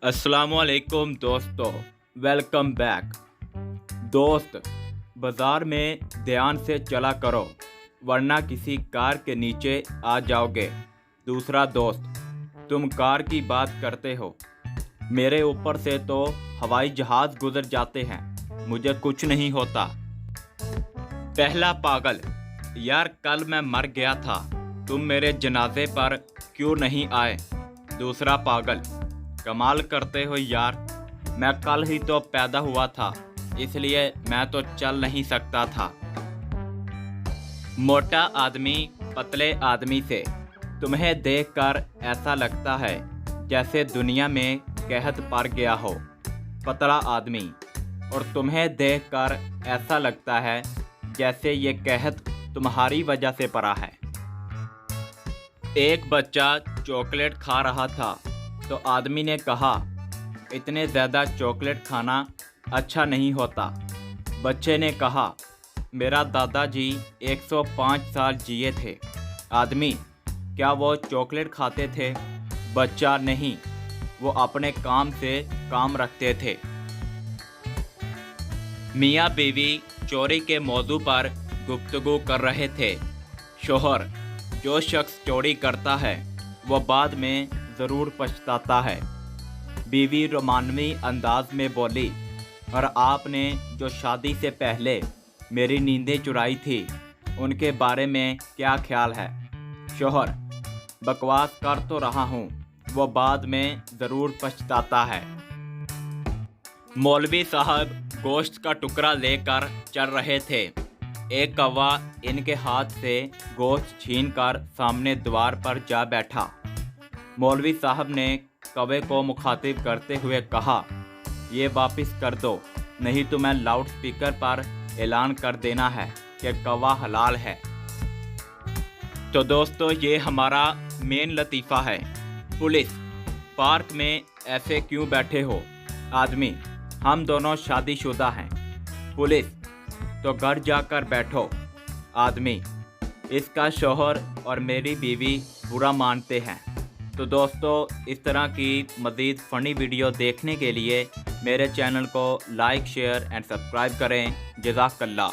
अस्सलामुअलैकुम दोस्तों, welcome back. दोस्त, बाज़ार में ध्यान से चला करो वरना किसी कार के नीचे आ जाओगे। दूसरा दोस्त, तुम कार की बात करते हो, मेरे ऊपर से तो हवाई जहाज़ गुजर जाते हैं, मुझे कुछ नहीं होता। पहला पागल, यार कल मैं मर गया था, तुम मेरे जनाजे पर क्यों नहीं आए। दूसरा पागल, कमाल करते हो यार, मैं कल ही तो पैदा हुआ था, इसलिए मैं तो चल नहीं सकता था। मोटा आदमी पतले आदमी से, तुम्हें देखकर ऐसा लगता है जैसे दुनिया में कहत पड़ गया हो। पतला आदमी, और तुम्हें देखकर ऐसा लगता है जैसे ये कहत तुम्हारी वजह से पड़ा है। एक बच्चा चॉकलेट खा रहा था तो आदमी ने कहा, इतने ज़्यादा चॉकलेट खाना अच्छा नहीं होता। बच्चे ने कहा, मेरा दादाजी 105 साल जिए थे। आदमी, क्या वो चॉकलेट खाते थे? बच्चा, नहीं, वो अपने काम से काम रखते थे। मियाँ बीवी चोरी के मौजू पर गुफ्तगू कर रहे थे। शोहर, जो शख्स चोरी करता है वो बाद में ज़रूर पछताता है। बीवी रोमानवी अंदाज में बोली, और आपने जो शादी से पहले मेरी नींदें चुराई थी उनके बारे में क्या ख्याल है? शोहर, बकवास कर तो रहा हूँ, वो बाद में ज़रूर पछताता है। मौलवी साहब गोश्त का टुकड़ा लेकर चल रहे थे। एक कौवा इनके हाथ से गोश्त छीनकर सामने द्वार पर जा बैठा। मौलवी साहब ने कौवे को मुखातिब करते हुए कहा, ये वापस कर दो, नहीं तो मैं लाउड स्पीकर पर ऐलान कर देना है कि कौवा हलाल है। तो दोस्तों, ये हमारा मेन लतीफ़ा है। पुलिस, पार्क में ऐसे क्यों बैठे हो? आदमी, हम दोनों शादीशुदा हैं। पुलिस, तो घर जाकर बैठो। आदमी, इसका शौहर और मेरी बीवी बुरा मानते हैं। तो दोस्तों, इस तरह की मज़ीद फ़नी वीडियो देखने के लिए मेरे चैनल को लाइक, शेयर एंड सब्सक्राइब करें। जज़ाकल्लाह।